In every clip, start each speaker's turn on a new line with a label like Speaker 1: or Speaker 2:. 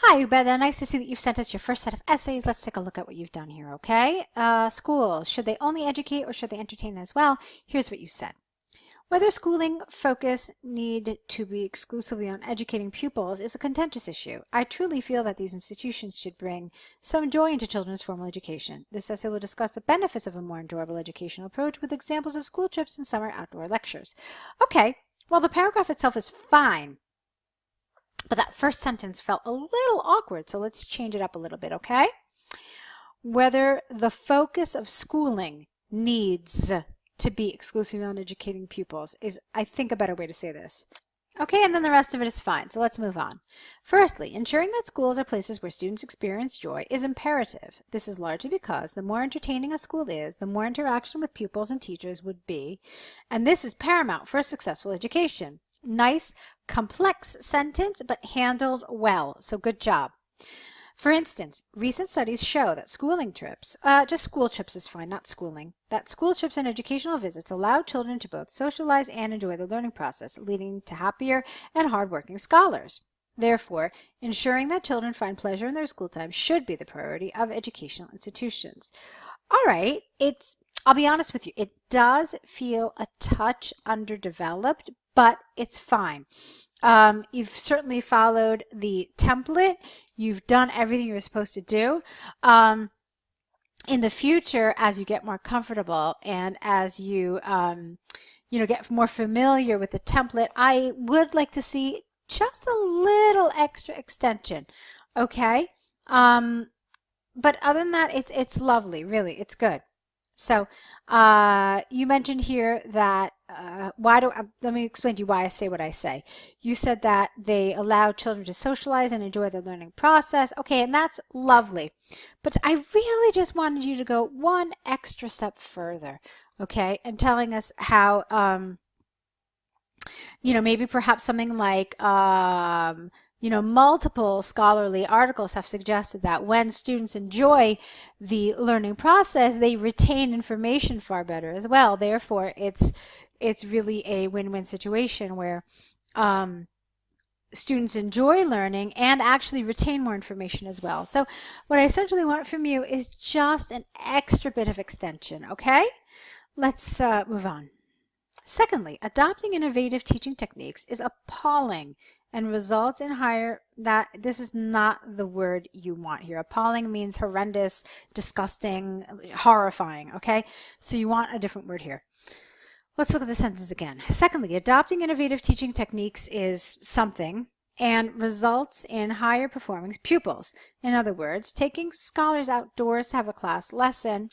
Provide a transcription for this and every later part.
Speaker 1: Hi, Ubeda. Nice to see that you've sent us your first set of essays. Let's take a look at what you've done here, okay? Schools, should they only educate or should they entertain as well? Here's what you said. Whether schooling focus need to be exclusively on educating pupils is a contentious issue. I truly feel that these institutions should bring some joy into children's formal education. This essay will discuss the benefits of a more enjoyable educational approach with examples of school trips and summer outdoor lectures. Okay, well, the paragraph itself is fine. But that first sentence felt a little awkward, so let's change it up a little bit, okay? Whether the focus of schooling needs to be exclusively on educating pupils is, I think, a better way to say this. Okay, and then the rest of it is fine, so let's move on. Firstly, ensuring that schools are places where students experience joy is imperative. This is largely because the more entertaining a school is, the more interaction with pupils and teachers would be, and this is paramount for a successful education. Nice, complex sentence, but handled well, so good job. For instance, recent studies show that schooling trips, just school trips is fine, not schooling, that school trips and educational visits allow children to both socialize and enjoy the learning process, leading to happier and hardworking scholars. Therefore, ensuring that children find pleasure in their school time should be the priority of educational institutions. All right, I'll be honest with you, it does feel a touch underdeveloped, but it's fine. You've certainly followed the template. You've done everything you were supposed to do. In the future, as you get more comfortable and as you, get more familiar with the template, I would like to see just a little extra extension, okay? But other than that, it's lovely, really, it's good. So you mentioned here that let me explain to you why I say what I say. You said that they allow children to socialize and enjoy the learning process. Okay, and that's lovely. But I really just wanted you to go one extra step further, okay, and telling us how, maybe perhaps something like, multiple scholarly articles have suggested that when students enjoy the learning process, they retain information far better as well. Therefore, it's really a win-win situation where students enjoy learning and actually retain more information as well. So what I essentially want from you is just an extra bit of extension, okay? Let's move on. Secondly, adopting innovative teaching techniques is appalling and results in this is not the word you want here. Appalling means horrendous, disgusting, horrifying, okay? So you want a different word here. Let's look at the sentence again. Secondly, adopting innovative teaching techniques is something and results in higher performing pupils. In other words, taking scholars outdoors to have a class lesson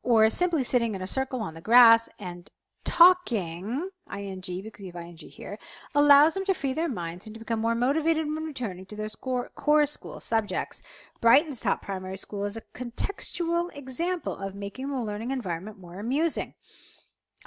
Speaker 1: or simply sitting in a circle on the grass and talking, ing, because you have ing here, allows them to free their minds and to become more motivated when returning to their core school subjects. Brighton's top primary school is a contextual example of making the learning environment more amusing.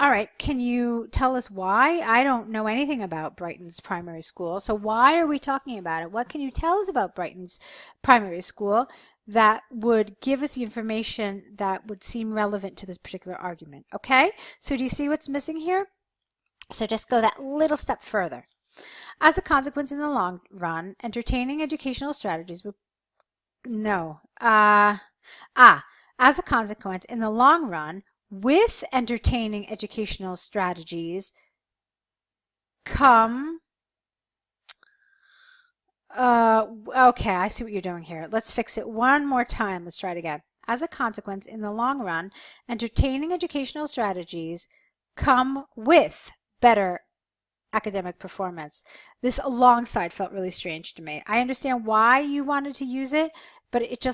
Speaker 1: All right, can you tell us why? I don't know anything about Brighton's primary school, so why are we talking about it? What can you tell us about Brighton's primary school that would give us the information that would seem relevant to this particular argument, okay? So do you see what's missing here? So just go that little step further. As a consequence, in the long run, entertaining educational strategies will... As a consequence, in the long run, with entertaining educational strategies come... okay, I see what you're doing here. Let's fix it one more time. Let's try it again. As a consequence, in the long run, entertaining educational strategies come with better academic performance. This alongside felt really strange to me. I understand why you wanted to use it, but it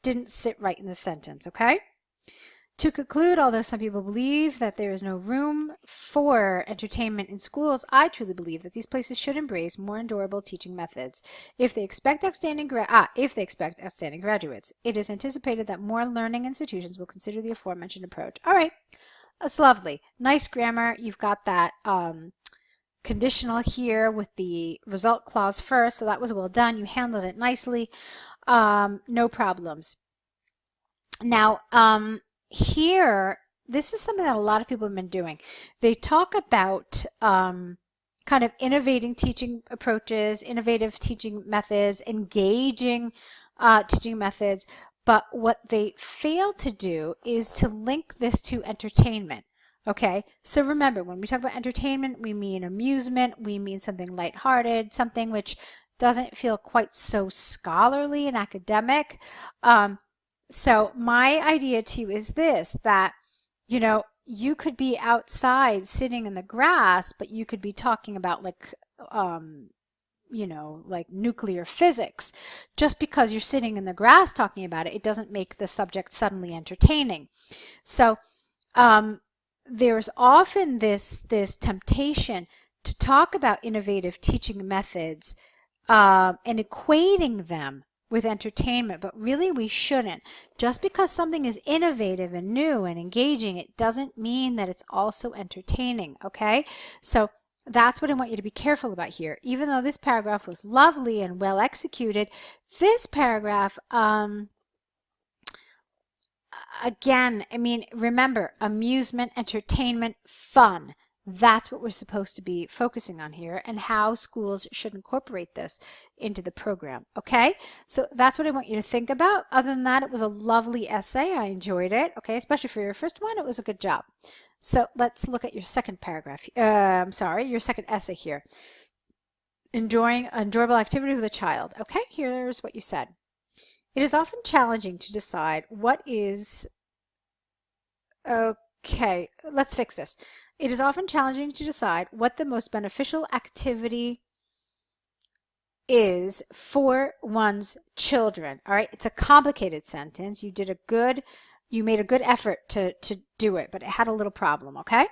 Speaker 1: didn't sit right in the sentence, okay? To conclude, although some people believe that there is no room for entertainment in schools, I truly believe that these places should embrace more enjoyable teaching methods. If they expect outstanding graduates, it is anticipated that more learning institutions will consider the aforementioned approach. All right, that's lovely. Nice grammar. You've got that conditional here with the result clause first, so that was well done. You handled it nicely. No problems. Now, here, this is something that a lot of people have been doing. They talk about kind of innovating teaching approaches, innovative teaching methods, engaging teaching methods, but what they fail to do is to link this to entertainment. Okay, so remember, when we talk about entertainment, we mean amusement, we mean something lighthearted, something which doesn't feel quite so scholarly and academic. So my idea to you is this, that, you know, you could be outside sitting in the grass, but you could be talking about like, you know, like nuclear physics. Just because you're sitting in the grass talking about it, it doesn't make the subject suddenly entertaining. So there's often this temptation to talk about innovative teaching methods and equating them with entertainment, but really we shouldn't. Just because something is innovative and new and engaging, it doesn't mean that it's also entertaining, okay? So that's what I want you to be careful about here. Even though this paragraph was lovely and well executed, this paragraph, again, I mean, remember, amusement, entertainment, fun. That's what we're supposed to be focusing on here, and how schools should incorporate this into the program. Okay, so that's what I want you to think about. Other than that, it was a lovely essay. I enjoyed it. Okay, especially for your first one, it was a good job. So let's look at your second paragraph. Your second essay here. Enjoying enjoyable activity with a child. Okay, here's what you said. It is often challenging to decide what is... Okay, let's fix this. It is often challenging to decide what the most beneficial activity is for one's children. All right, it's a complicated sentence. You made a good effort to do it, but it had a little problem, okay?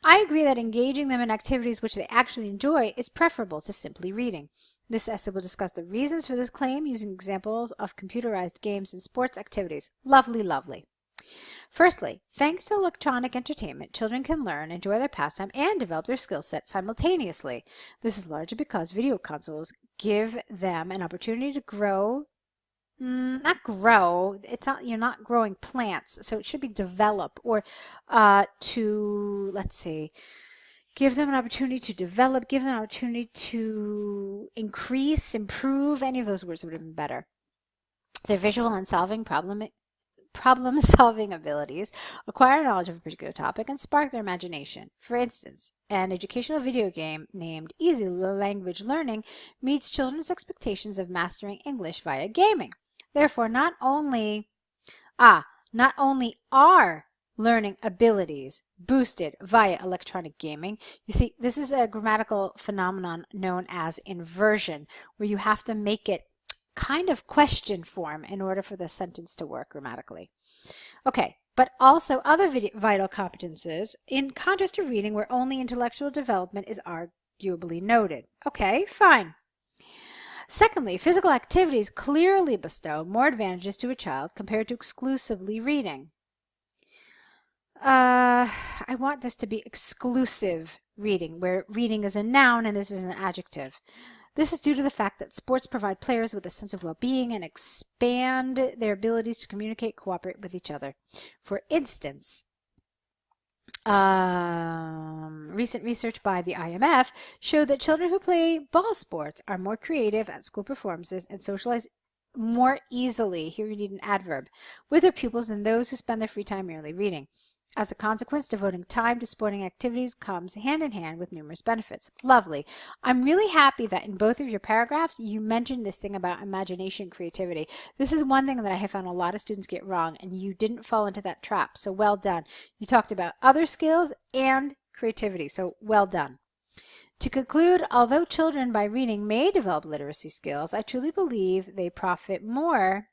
Speaker 1: I agree that engaging them in activities which they actually enjoy is preferable to simply reading. This essay will discuss the reasons for this claim using examples of computerized games and sports activities. Lovely, lovely. Firstly, thanks to electronic entertainment, children can learn, enjoy their pastime, and develop their skill set simultaneously. This is largely because video consoles give them an opportunity to grow. Not grow. It's not. You're not growing plants, so it should be develop, or let's see. Give them an opportunity to develop, give them an opportunity to increase, improve. Any of those words would have been better. Their visual and problem-solving abilities, acquire knowledge of a particular topic, and spark their imagination. For instance, an educational video game named Easy Language Learning meets children's expectations of mastering English via gaming. Therefore, not only are learning abilities boosted via electronic gaming. You see, this is a grammatical phenomenon known as inversion, where you have to make it kind of question form in order for the sentence to work grammatically. Okay, but also other vital competences, in contrast to reading, where only intellectual development is arguably noted. Okay, fine. Secondly, physical activities clearly bestow more advantages to a child compared to exclusively reading. I want this to be exclusive reading, where reading is a noun and this is an adjective. This is due to the fact that sports provide players with a sense of well-being and expand their abilities to communicate, cooperate with each other. For instance, recent research by the IMF showed that children who play ball sports are more creative at school performances and socialize more easily, here you need an adverb, with their pupils than those who spend their free time merely reading. As a consequence, devoting time to sporting activities comes hand in hand with numerous benefits. Lovely. I'm really happy that in both of your paragraphs, you mentioned this thing about imagination and creativity. This is one thing that I have found a lot of students get wrong, and you didn't fall into that trap, so well done. You talked about other skills and creativity, so well done. To conclude, although children by reading may develop literacy skills, I truly believe they profit more.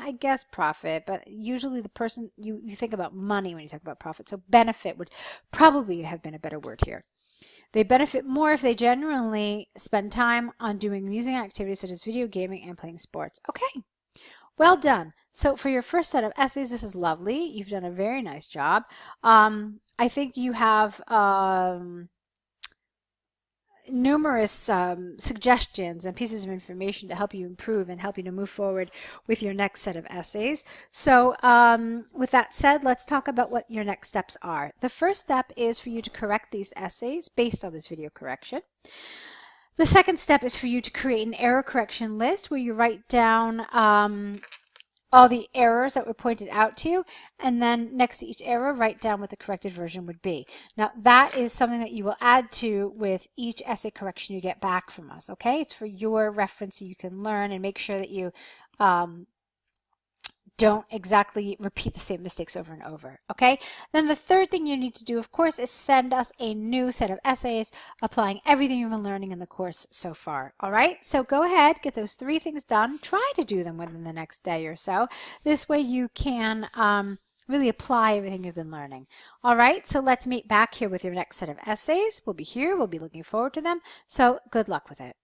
Speaker 1: I guess profit, but usually the person, you think about money when you talk about profit, so benefit would probably have been a better word here. They benefit more if they genuinely spend time on doing amusing activities such as video gaming and playing sports. Okay, well done. So for your first set of essays, this is lovely. You've done a very nice job. I think you have numerous suggestions and pieces of information to help you improve and help you to move forward with your next set of essays. So with that said, let's talk about what your next steps are. The first step is for you to correct these essays based on this video correction. The second step is for you to create an error correction list where you write down all the errors that were pointed out to you, and then next to each error, write down what the corrected version would be. Now, that is something that you will add to with each essay correction you get back from us, okay? It's for your reference so you can learn and make sure that you don't exactly repeat the same mistakes over and over, okay? Then the third thing you need to do, of course, is send us a new set of essays applying everything you've been learning in the course so far, all right? So go ahead, get those 3 things done. Try to do them within the next day or so. This way you can really apply everything you've been learning. All right, so let's meet back here with your next set of essays. We'll be here. We'll be looking forward to them. So good luck with it.